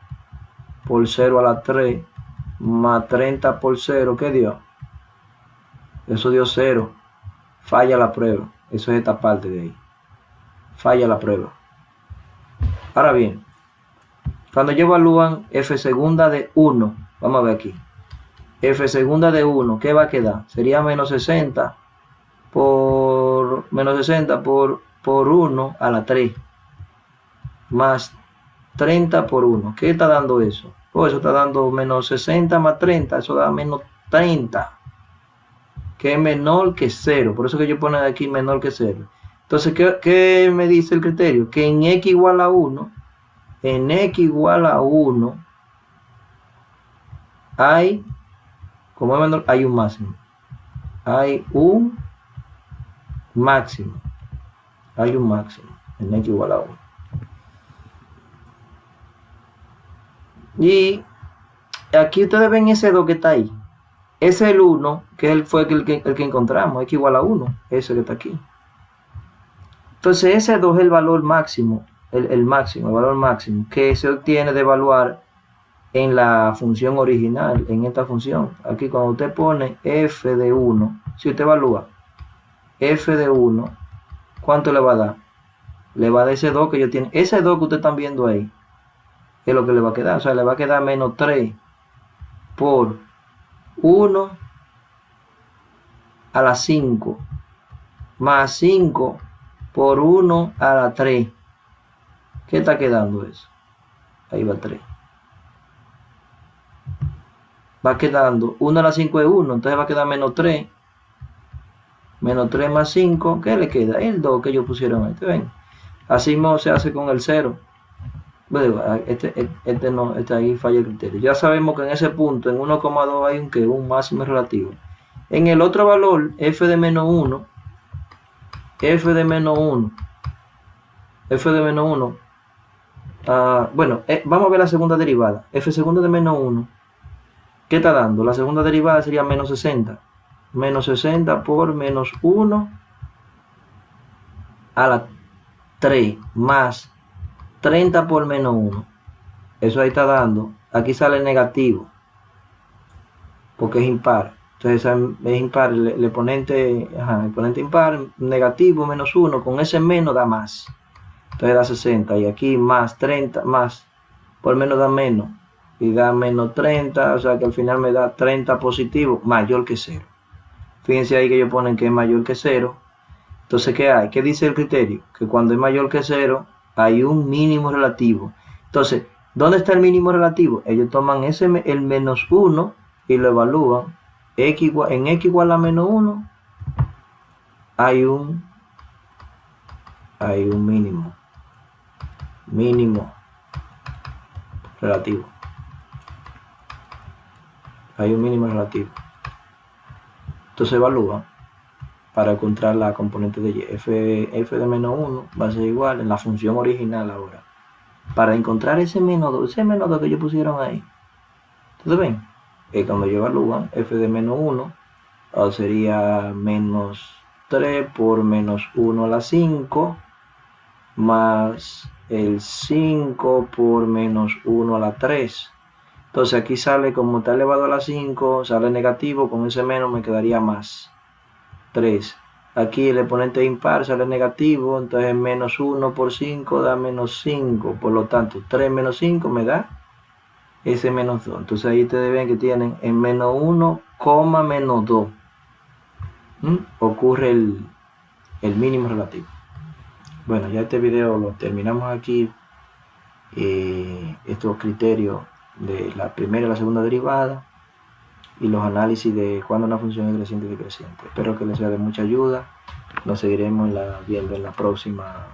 por 0 a la 3, más 30 por 0, ¿qué dio? Eso dio 0. Falla la prueba. Eso es esta parte de ahí. Falla la prueba. Ahora bien, cuando ellos evalúan f segunda de 1, vamos a ver aquí. F segunda de 1, ¿qué va a quedar? Sería menos 60 por 1 a la 3, más 30 por 1. ¿Qué está dando eso? Pues eso está dando menos 60 más 30, eso da menos 30, que es menor que 0. Por eso que yo pongo aquí menor que 0. Entonces, ¿qué me dice el criterio? Que en x igual a 1, hay, como es menor, hay un máximo. Hay un máximo en x igual a 1. Y aquí ustedes ven ese 2 que está ahí. Ese es el 1, que fue el que encontramos, x igual a 1, ese que está aquí. Entonces ese 2 es el valor máximo, el valor máximo que se obtiene de evaluar en la función original, en esta función. Aquí cuando usted pone f de 1, si usted evalúa f de 1, ¿cuánto le va a dar? Le va a dar ese 2 que yo tiene. Ese 2 que ustedes están viendo ahí es lo que le va a quedar. O sea, le va a quedar menos 3 por 1 a la 5 más 5 por 1 a la 3. ¿Qué está quedando eso? Ahí va 3. Va quedando 1 a la 5 es 1, entonces va a quedar menos 3. Menos 3 más 5, ¿qué le queda? El 2 que ellos pusieron ahí. ¿Ven? Así mismo se hace con el 0. Bueno, este ahí falla el criterio. Ya sabemos que en ese punto, en 1,2 hay un máximo relativo. En el otro valor, f de menos 1, f de menos 1, bueno, vamos a ver la segunda derivada. F segunda de menos 1, ¿qué está dando? La segunda derivada sería menos 60. Menos 60 por menos 1 a la 3 más 30 por menos 1. Eso ahí está dando. Aquí sale negativo, porque es impar. Entonces es impar, el exponente impar, negativo menos 1, con ese menos da más. Entonces da 60, y aquí más 30, más por menos da menos, y da menos 30, o sea que al final me da 30 positivo, mayor que 0. Fíjense ahí que ellos ponen que es mayor que 0. Entonces, ¿qué hay? ¿Qué dice el criterio? Que cuando es mayor que 0, hay un mínimo relativo. Entonces, ¿dónde está el mínimo relativo? Ellos toman el menos 1 y lo evalúan. En x igual a menos 1, hay un mínimo relativo. Hay un mínimo relativo. Entonces evalúan para encontrar la componente de y. F de menos 1 va a ser igual en la función original ahora. Para encontrar ese menos 2 que ellos pusieron ahí. ¿Ustedes ven? Cuando yo evalúan f de menos 1, sería menos 3 por menos 1 a la 5 más el 5 por menos 1 a la 3. Entonces aquí sale, como está elevado a la 5, sale negativo, con ese menos me quedaría más 3. Aquí el exponente impar sale negativo, entonces menos 1 por 5 da menos 5, por lo tanto 3 menos 5 me da ese menos 2. Entonces ahí ustedes ven que tienen en menos 1, menos 2. Ocurre el mínimo relativo. Bueno, ya este video lo terminamos aquí. Estos criterios de la primera y la segunda derivada y los análisis de cuando una función es creciente y decreciente. Espero que les sea de mucha ayuda. Nos seguiremos viendo en la próxima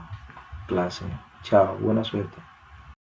clase. Chao, buena suerte.